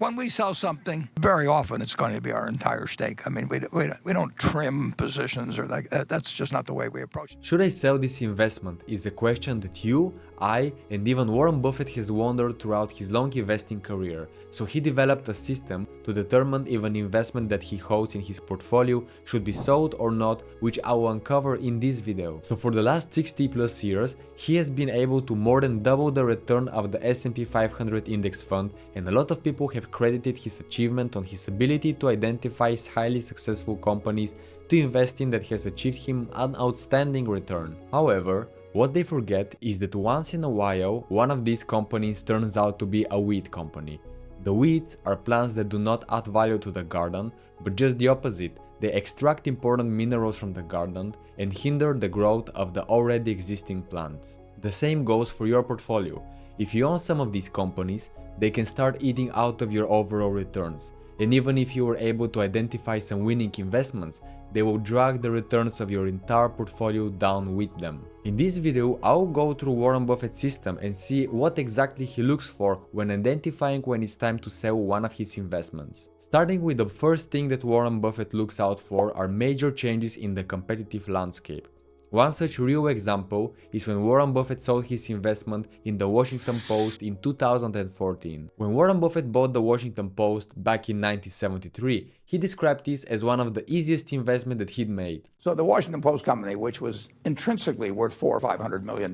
When we sell something, very often it's going to be our entire stake. I mean, we don't trim positions or that's just not the way we approach it. Should I sell this investment is a question that you, I, and even Warren Buffett has wondered throughout his long investing career, so he developed a system to determine if an investment that he holds in his portfolio should be sold or not, which I will uncover in this video. So for the last 60 plus years, he has been able to more than double the return of the S&P 500 index fund, and a lot of people have credited his achievement on his ability to identify highly successful companies to invest in that has achieved him an outstanding return. However, what they forget is that once in a while, one of these companies turns out to be a weed company. The weeds are plants that do not add value to the garden, but just the opposite. They extract important minerals from the garden and hinder the growth of the already existing plants. The same goes for your portfolio. If you own some of these companies, they can start eating out of your overall returns. And even if you were able to identify some winning investments, they will drag the returns of your entire portfolio down with them. In this video, I'll go through Warren Buffett's system and see what exactly he looks for when identifying when it's time to sell one of his investments. Starting with the first thing that Warren Buffett looks out for are major changes in the competitive landscape. One such real example is when Warren Buffett sold his investment in the Washington Post in 2014. When Warren Buffett bought the Washington Post back in 1973, he described this as one of the easiest investments that he'd made. So the Washington Post company, which was intrinsically worth $400 or $500 million,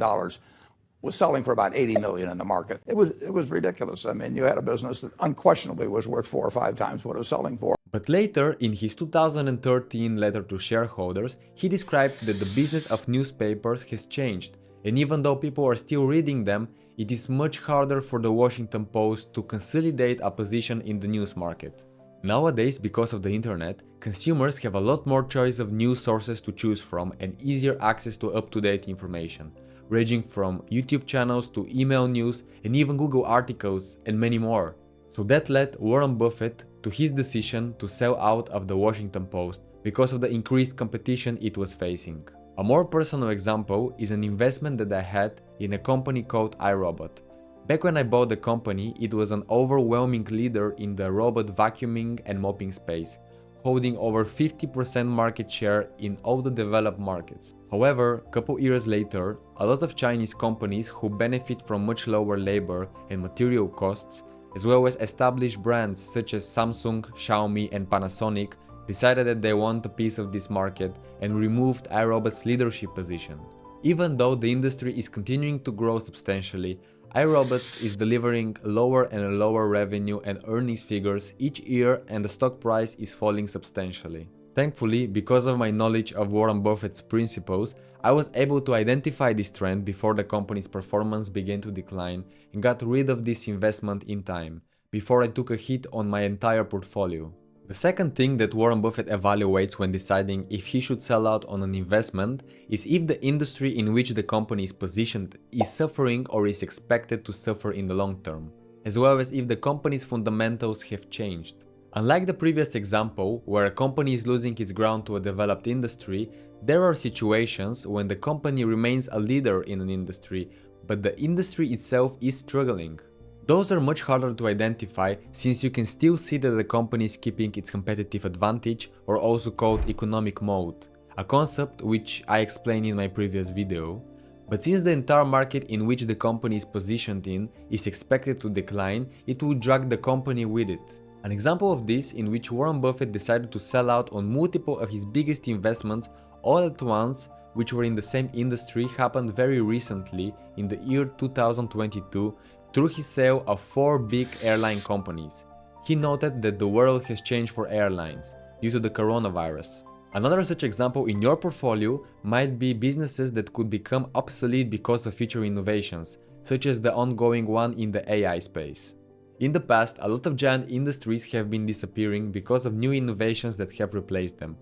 was selling for about 80 million in the market. It was ridiculous. I mean, you had a business that unquestionably was worth 4 or 5 times what it was selling for. But later, in his 2013 letter to shareholders, he described that the business of newspapers has changed, and even though people are still reading them, it is much harder for the Washington Post to consolidate a position in the news market. Nowadays, because of the internet, consumers have a lot more choice of news sources to choose from and easier access to up-to-date information, ranging from YouTube channels to email news and even Google articles and many more. So that led Warren Buffett to his decision to sell out of the Washington Post because of the increased competition it was facing. A more personal example is an investment that I had in a company called iRobot. Back when I bought the company, it was an overwhelming leader in the robot vacuuming and mopping space, holding over 50% market share in all the developed markets. However, a couple years later, a lot of Chinese companies who benefit from much lower labor and material costs, as well as established brands such as Samsung, Xiaomi and Panasonic, decided that they want a piece of this market and removed iRobot's leadership position. Even though the industry is continuing to grow substantially, iRobot is delivering lower and lower revenue and earnings figures each year, and the stock price is falling substantially. Thankfully, because of my knowledge of Warren Buffett's principles, I was able to identify this trend before the company's performance began to decline and got rid of this investment in time, before I took a hit on my entire portfolio. The second thing that Warren Buffett evaluates when deciding if he should sell out on an investment is if the industry in which the company is positioned is suffering or is expected to suffer in the long term, as well as if the company's fundamentals have changed. Unlike the previous example, where a company is losing its ground to a developed industry, there are situations when the company remains a leader in an industry, but the industry itself is struggling. Those are much harder to identify since you can still see that the company is keeping its competitive advantage, or also called economic moat, a concept which I explained in my previous video. But since the entire market in which the company is positioned in is expected to decline, it will drag the company with it. An example of this in which Warren Buffett decided to sell out on multiple of his biggest investments all at once, which were in the same industry, happened very recently in the year 2022 through his sale of 4 big airline companies. He noted that the world has changed for airlines due to the coronavirus. Another such example in your portfolio might be businesses that could become obsolete because of future innovations, such as the ongoing one in the AI space. In the past, a lot of giant industries have been disappearing because of new innovations that have replaced them.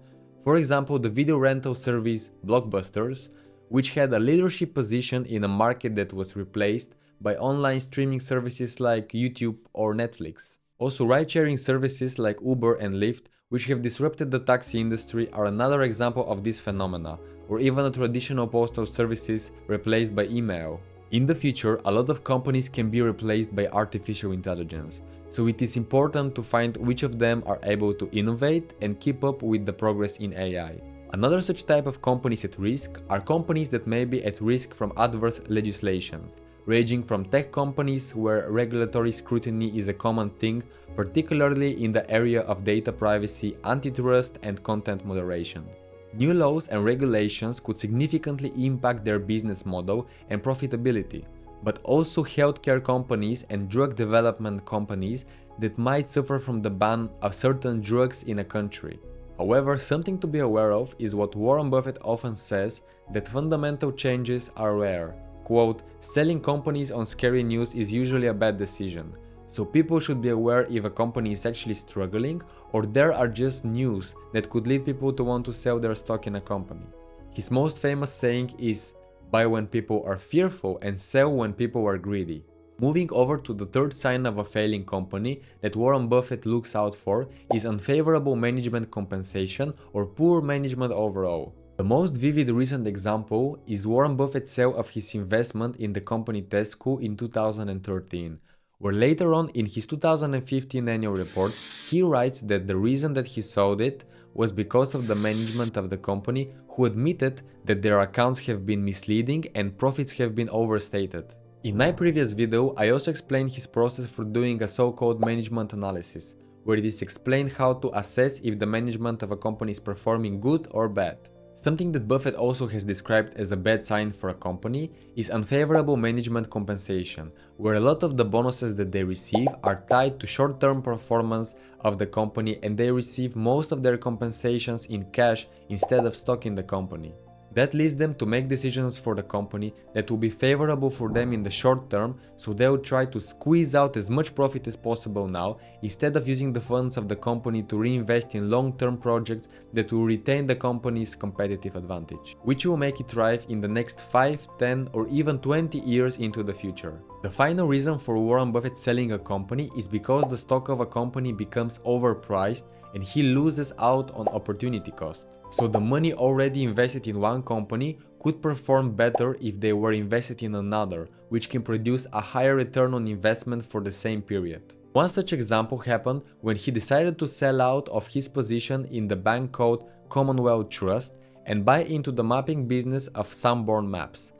For example, the video rental service Blockbusters, which had a leadership position in a market that was replaced by online streaming services like YouTube or Netflix. Also, ride-sharing services like Uber and Lyft, which have disrupted the taxi industry, are another example of this phenomena, or even the traditional postal services replaced by email. In the future, a lot of companies can be replaced by artificial intelligence, So it is important to find which of them are able to innovate and keep up with the progress in AI. Another such type of companies at risk are companies that may be at risk from adverse legislations, ranging from tech companies where regulatory scrutiny is a common thing, particularly in the area of data privacy, antitrust, and content moderation. New laws and regulations could significantly impact their business model and profitability, but also healthcare companies and drug development companies that might suffer from the ban of certain drugs in a country. However, something to be aware of is what Warren Buffett often says, that fundamental changes are rare. Quote, selling companies on scary news is usually a bad decision. So people should be aware if a company is actually struggling or there are just news that could lead people to want to sell their stock in a company. His most famous saying is, buy when people are fearful and sell when people are greedy. Moving over to the third sign of a failing company that Warren Buffett looks out for is unfavorable management compensation or poor management overall. The most vivid recent example is Warren Buffett's sale of his investment in the company Tesco in 2013, where later on in his 2015 annual report, he writes that the reason that he sold it was because of the management of the company, who admitted that their accounts have been misleading and profits have been overstated. In my previous video, I also explained his process for doing a so-called management analysis, where it is explained how to assess if the management of a company is performing good or bad. Something that Buffett also has described as a bad sign for a company is unfavorable management compensation, where a lot of the bonuses that they receive are tied to short-term performance of the company and they receive most of their compensations in cash instead of stock in the company. That leads them to make decisions for the company that will be favorable for them in the short term, so they'll try to squeeze out as much profit as possible now, instead of using the funds of the company to reinvest in long-term projects that will retain the company's competitive advantage, which will make it thrive in the next 5, 10 or even 20 years into the future. The final reason for Warren Buffett selling a company is because the stock of a company becomes overpriced and he loses out on opportunity cost. So the money already invested in one company could perform better if they were invested in another, which can produce a higher return on investment for the same period. One such example happened when he decided to sell out of his position in the bank called Commonwealth Trust and buy into the mapping business of Sanborn Maps.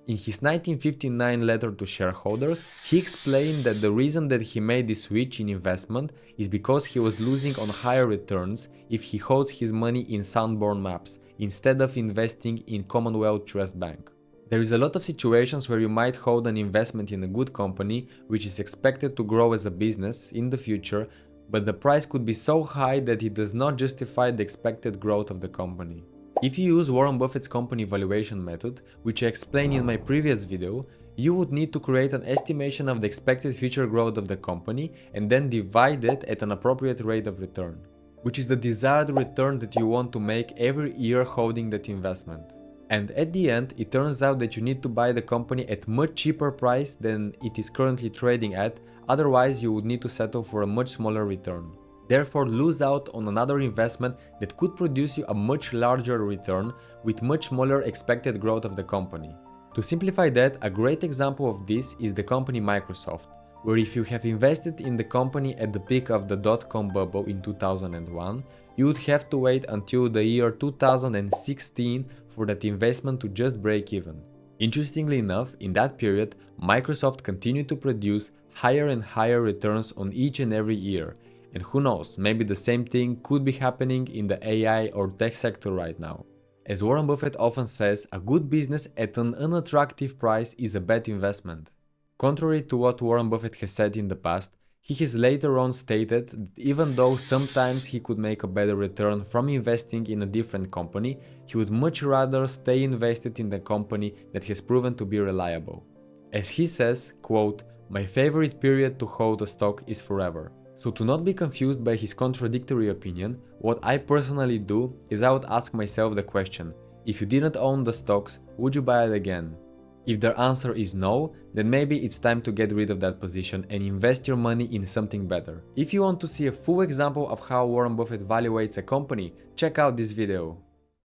In his 1959 letter to shareholders, he explained that the reason that he made this switch in investment is because he was losing on higher returns if he holds his money in Sanborn Maps instead of investing in Commonwealth Trust Bank. There is a lot of situations where you might hold an investment in a good company which is expected to grow as a business in the future, but the price could be so high that it does not justify the expected growth of the company. If you use Warren Buffett's company valuation method, which I explained in my previous video, you would need to create an estimation of the expected future growth of the company and then divide it at an appropriate rate of return, which is the desired return that you want to make every year holding that investment. And at the end, it turns out that you need to buy the company at much cheaper price than it is currently trading at, otherwise you would need to settle for a much smaller return. Therefore, lose out on another investment that could produce you a much larger return with much smaller expected growth of the company. To simplify that, a great example of this is the company Microsoft, where if you have invested in the company at the peak of the dot-com bubble in 2001, you would have to wait until the year 2016 for that investment to just break even. Interestingly enough, in that period, Microsoft continued to produce higher and higher returns on each and every year. And who knows, maybe the same thing could be happening in the AI or tech sector right now. As Warren Buffett often says, a good business at an unattractive price is a bad investment. Contrary to what Warren Buffett has said in the past, he has later on stated that even though sometimes he could make a better return from investing in a different company, he would much rather stay invested in the company that has proven to be reliable. As he says, quote, "My favorite period to hold a stock is forever." So to not be confused by his contradictory opinion, what I personally do is I would ask myself the question, if you didn't own the stocks, would you buy it again? If the answer is no, then maybe it's time to get rid of that position and invest your money in something better. If you want to see a full example of how Warren Buffett evaluates a company, check out this video.